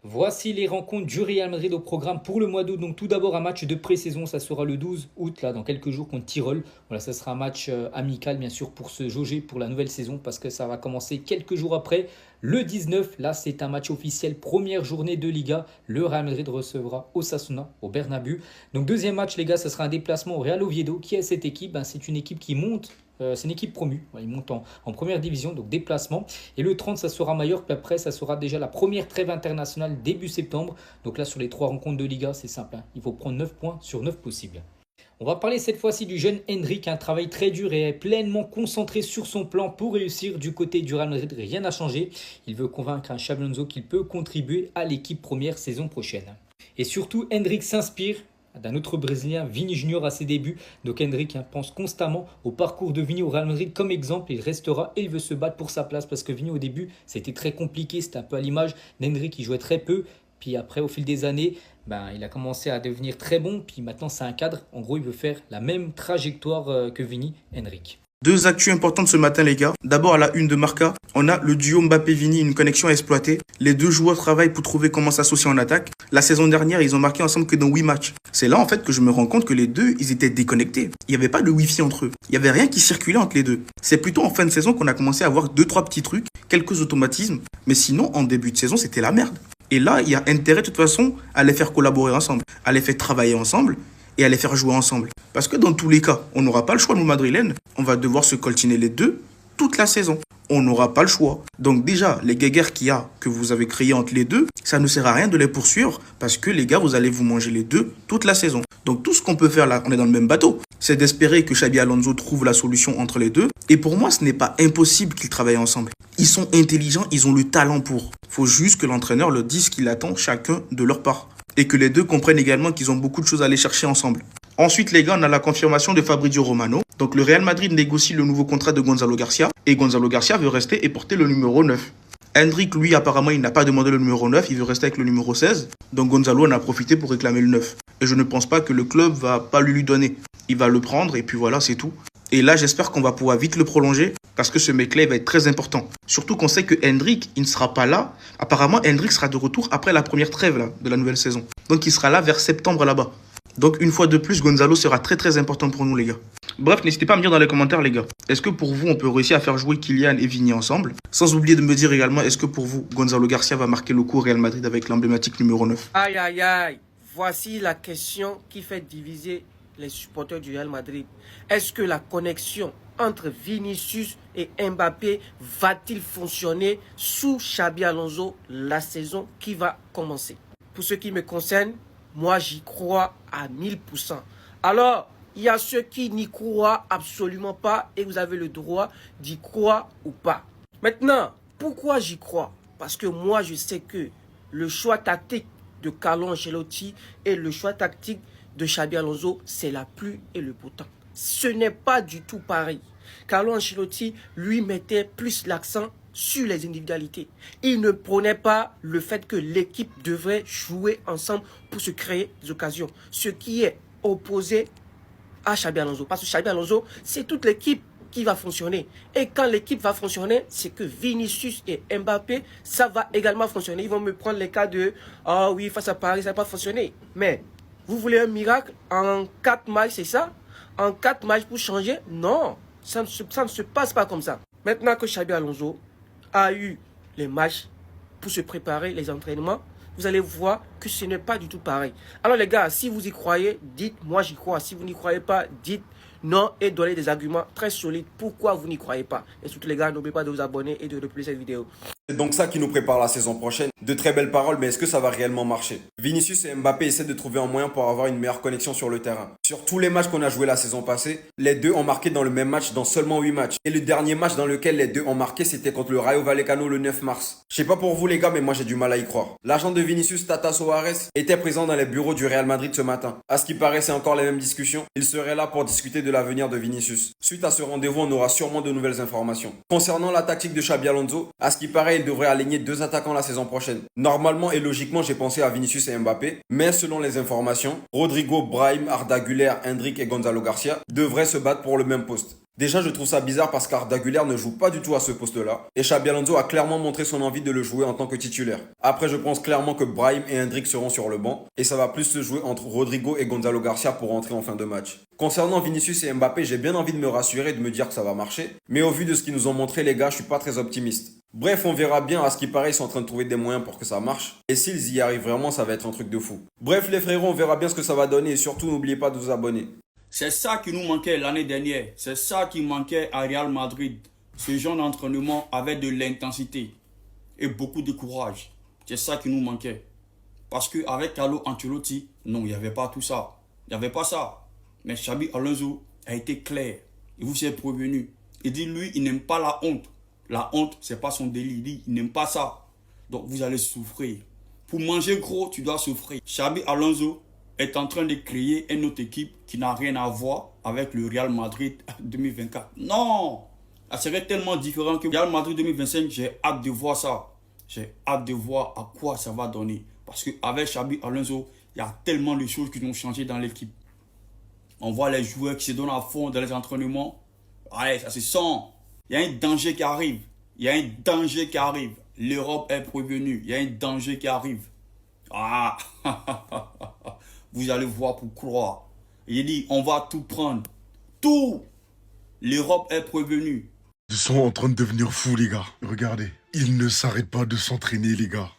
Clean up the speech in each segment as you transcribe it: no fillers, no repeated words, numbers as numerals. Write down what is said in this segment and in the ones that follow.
Voici les rencontres du Real Madrid au programme pour le mois d'août. Donc tout d'abord un match de pré-saison, ça sera le 12 août, là dans quelques jours contre Tirol. Voilà, ça sera un match amical bien sûr pour se jauger pour la nouvelle saison parce que ça va commencer quelques jours après. Le 19, là c'est un match officiel, première journée de Liga. Le Real Madrid recevra Osasuna au Bernabéu. Donc deuxième match les gars, ça sera un déplacement au Real Oviedo. Qui est cette équipe? C'est une équipe qui monte. C'est une équipe promue, ils montent en première division, donc déplacement. Et le 30, ça sera Mallorca. Puis après, ça sera déjà la première trêve internationale début septembre. Donc là, sur les trois rencontres de Liga, c'est simple. Il faut prendre 9 points sur 9 possibles. On va parler cette fois-ci du jeune Endrick, un travail très dur et pleinement concentré sur son plan pour réussir du côté du Real Madrid. Rien n'a changé. Il veut convaincre un Xabi Alonso qu'il peut contribuer à l'équipe première saison prochaine. Et surtout, Endrick s'inspire d'un autre Brésilien, Vini Junior à ses débuts. Donc Endrick pense constamment au parcours de Vini au Real Madrid comme exemple. Il restera et il veut se battre pour sa place parce que Vini au début c'était très compliqué, c'était un peu à l'image d'Endrick, il jouait très peu. Puis après au fil des années, il a commencé à devenir très bon. Puis maintenant c'est un cadre. En gros il veut faire la même trajectoire que Vini, Endrick. Deux actus importantes ce matin, les gars. D'abord, à la une de Marca, on a le duo Mbappé-Vini, une connexion à exploiter. Les deux joueurs travaillent pour trouver comment s'associer en attaque. La saison dernière, ils ont marqué ensemble que dans 8 matchs. C'est là, en fait, que je me rends compte que les deux, ils étaient déconnectés. Il n'y avait pas de Wi-Fi entre eux. Il n'y avait rien qui circulait entre les deux. C'est plutôt en fin de saison qu'on a commencé à avoir deux, trois petits trucs, quelques automatismes. Mais sinon, en début de saison, c'était la merde. Et là, il y a intérêt, de toute façon, à les faire collaborer ensemble, à les faire travailler ensemble et à les faire jouer ensemble. Parce que dans tous les cas, on n'aura pas le choix, nous, Madrilènes. On va devoir se coltiner les deux toute la saison. On n'aura pas le choix. Donc déjà, les guéguerres que vous avez créées entre les deux, ça ne sert à rien de les poursuivre parce que les gars, vous allez vous manger les deux toute la saison. Donc tout ce qu'on peut faire là, on est dans le même bateau, c'est d'espérer que Xabi Alonso trouve la solution entre les deux. Et pour moi, ce n'est pas impossible qu'ils travaillent ensemble. Ils sont intelligents, ils ont le talent pour. Il faut juste que l'entraîneur leur dise qu'il attend chacun de leur part. Et que les deux comprennent également qu'ils ont beaucoup de choses à aller chercher ensemble. Ensuite, les gars, on a la confirmation de Fabrizio Romano. Donc, le Real Madrid négocie le nouveau contrat de Gonzalo Garcia. Et Gonzalo Garcia veut rester et porter le numéro 9. Hendrik, lui, apparemment, il n'a pas demandé le numéro 9. Il veut rester avec le numéro 16. Donc, Gonzalo en a profité pour réclamer le 9. Et je ne pense pas que le club va pas lui donner. Il va le prendre et puis voilà, c'est tout. Et là, j'espère qu'on va pouvoir vite le prolonger parce que ce mec-là, il va être très important. Surtout qu'on sait que Hendrik, il ne sera pas là. Apparemment, Hendrik sera de retour après la première trêve là, de la nouvelle saison. Donc, il sera là vers septembre là-bas. Donc, une fois de plus, Gonzalo sera très très important pour nous, les gars. Bref, n'hésitez pas à me dire dans les commentaires, les gars. Est-ce que pour vous, on peut réussir à faire jouer Kylian et Vini ensemble? Sans oublier de me dire également, est-ce que pour vous, Gonzalo Garcia va marquer le coup au Real Madrid avec l'emblématique numéro 9? Aïe, aïe, aïe. Voici la question qui fait diviser les supporters du Real Madrid. Est-ce que la connexion entre Vinicius et Mbappé va-t-il fonctionner sous Xabi Alonso la saison qui va commencer? Pour ce qui me concerne, moi j'y crois à 1000%. Alors, il y a ceux qui n'y croient absolument pas et vous avez le droit d'y croire ou pas. Maintenant, pourquoi j'y crois? Parce que moi je sais que le choix tactique de Carlo Ancelotti et le choix tactique de Xabi Alonso, c'est la pluie et le beau temps. Ce n'est pas du tout pareil. Carlo Ancelotti, lui, mettait plus l'accent sur les individualités. Il ne prenait pas le fait que l'équipe devrait jouer ensemble pour se créer des occasions. Ce qui est opposé à Xabi Alonso. Parce que Xabi Alonso, c'est toute l'équipe qui va fonctionner. Et quand l'équipe va fonctionner, c'est que Vinicius et Mbappé, ça va également fonctionner. Ils vont me prendre les cas de « Ah oui, face à Paris, ça n'a pas fonctionné. » Mais vous voulez un miracle en 4 matchs, c'est ça? En 4 matchs pour changer? Non, ça ne se passe pas comme ça. Maintenant que Xabi Alonso a eu les matchs pour se préparer, les entraînements, vous allez voir que ce n'est pas du tout pareil. Alors les gars, si vous y croyez, dites « moi j'y crois ». Si vous n'y croyez pas, dites non et donnez des arguments très solides pourquoi vous n'y croyez pas. Et surtout les gars, n'oubliez pas de vous abonner et de republier cette vidéo. C'est donc ça qui nous prépare la saison prochaine. De très belles paroles, mais est-ce que ça va réellement marcher? Vinicius et Mbappé essaient de trouver un moyen pour avoir une meilleure connexion sur le terrain. Sur tous les matchs qu'on a joués la saison passée, les deux ont marqué dans le même match dans seulement 8 matchs. Et le dernier match dans lequel les deux ont marqué, c'était contre le Rayo Vallecano le 9 mars. Je sais pas pour vous les gars, mais moi j'ai du mal à y croire. L'agent de Vinicius, Tata Soares, était présent dans les bureaux du Real Madrid ce matin. À ce qui paraît, c'est encore les mêmes discussions. Il serait là pour discuter de l'avenir de Vinicius. Suite à ce rendez-vous, on aura sûrement de nouvelles informations. Concernant la tactique de Xabi Alonso, à ce qui paraît, Pareil, il devrait aligner 2 attaquants la saison prochaine. Normalement et logiquement, j'ai pensé à Vinicius et Mbappé, mais selon les informations, Rodrigo, Brahim, Arda Güler, Hendrick et Gonzalo Garcia devraient se battre pour le même poste. Déjà, je trouve ça bizarre parce qu'Arda Güler ne joue pas du tout à ce poste-là. Et Xabi Alonso a clairement montré son envie de le jouer en tant que titulaire. Après, je pense clairement que Brahim et Hendrick seront sur le banc. Et ça va plus se jouer entre Rodrigo et Gonzalo Garcia pour entrer en fin de match. Concernant Vinicius et Mbappé, j'ai bien envie de me rassurer et de me dire que ça va marcher. Mais au vu de ce qu'ils nous ont montré, les gars, je suis pas très optimiste. Bref, on verra bien. À ce qui paraît, ils sont en train de trouver des moyens pour que ça marche. Et s'ils y arrivent vraiment, ça va être un truc de fou. Bref, les frérots, on verra bien ce que ça va donner. Et surtout, n'oubliez pas de vous abonner. C'est ça qui nous manquait l'année dernière. C'est ça qui manquait à Real Madrid. Ce genre d'entraînement avec de l'intensité et beaucoup de courage. C'est ça qui nous manquait. Parce qu'avec Carlo Ancelotti, non, il n'y avait pas tout ça. Il n'y avait pas ça. Mais Xabi Alonso a été clair. Il vous s'est prévenu. Il dit, lui, il n'aime pas la honte. La honte, ce n'est pas son délit. Il dit, il n'aime pas ça. Donc, vous allez souffrir. Pour manger gros, tu dois souffrir. Xabi Alonso est en train de créer une autre équipe qui n'a rien à voir avec le Real Madrid 2024. Non! Ça serait tellement différent que Real Madrid 2025, j'ai hâte de voir ça. J'ai hâte de voir à quoi ça va donner. Parce qu'avec Xabi Alonso, il y a tellement de choses qui ont changé dans l'équipe. On voit les joueurs qui se donnent à fond dans les entraînements. Allez, ça se sent. Il y a un danger qui arrive. Il y a un danger qui arrive. L'Europe est prévenue. Il y a un danger qui arrive. Ah! Vous allez voir pour croire. Il dit, on va tout prendre. Tout. L'Europe est prévenue. Ils sont en train de devenir fous, les gars. Regardez, ils ne s'arrêtent pas de s'entraîner, les gars.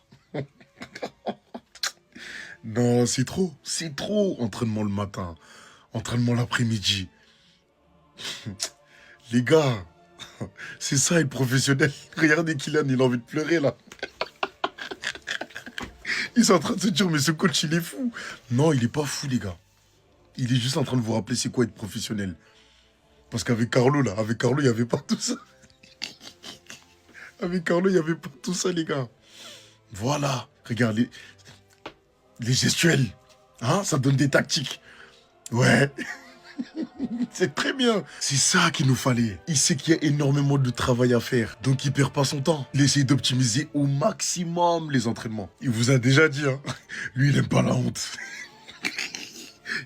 Non, c'est trop. C'est trop. Entraînement le matin. Entraînement l'après-midi. Les gars, c'est ça être professionnel. Regardez Kylian, il a envie de pleurer, là. Ils sont en train de se dire, mais ce coach, il est fou. Non, il est pas fou, les gars. Il est juste en train de vous rappeler c'est quoi être professionnel. Parce qu'avec Carlo, là, avec Carlo, il n'y avait pas tout ça. Avec Carlo, il n'y avait pas tout ça, les gars. Voilà. Regarde, les gestuels. Hein, ça donne des tactiques. Ouais. C'est très bien. C'est ça qu'il nous fallait. Il sait qu'il y a énormément de travail à faire. Donc il perd pas son temps. Il essaie d'optimiser au maximum les entraînements. Il vous a déjà dit, hein. Lui, il aime pas la honte.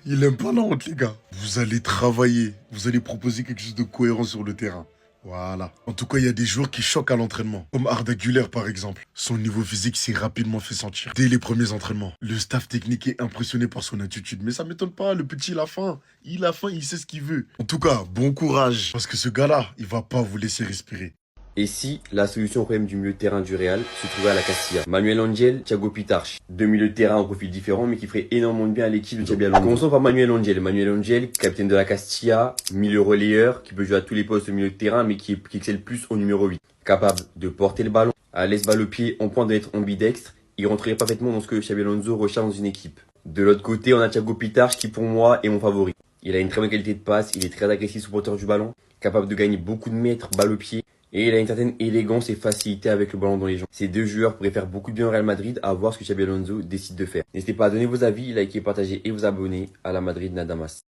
Il aime pas la honte, les gars. Vous allez travailler. Vous allez proposer quelque chose de cohérent sur le terrain. Voilà. En tout cas, il y a des joueurs qui choquent à l'entraînement. Comme Arda Güler, par exemple. Son niveau physique s'est rapidement fait sentir. Dès les premiers entraînements. Le staff technique est impressionné par son attitude. Mais ça m'étonne pas, le petit, il a faim. Il a faim, il sait ce qu'il veut. En tout cas, bon courage. Parce que ce gars-là, il va pas vous laisser respirer. Et si la solution au problème du milieu de terrain du Real se trouvait à la Castilla? Manuel Angel, Thiago Pitarch. Deux milieux de terrain en profil différents mais qui feraient énormément de bien à l'équipe de Xabi Alonso. Commençons par Manuel Angel. Manuel Angel, capitaine de la Castilla, milieu relayeur, qui peut jouer à tous les postes au milieu de terrain mais qui excelle plus au numéro 8. Capable de porter le ballon, à l'aise balle au pied, en point d'être ambidextre. Il rentrerait parfaitement dans ce que Xabi Alonso recherche dans une équipe. De l'autre côté, on a Thiago Pitarch qui pour moi est mon favori. Il a une très bonne qualité de passe, il est très agressif sous porteur du ballon, capable de gagner beaucoup de mètres, balle au pied. Et il a une certaine élégance et facilité avec le ballon dans les jambes. Ces deux joueurs pourraient faire beaucoup de bien au Real Madrid à voir ce que Xabi Alonso décide de faire. N'hésitez pas à donner vos avis, liker, partager et vous abonner à la Madrid Nadamas.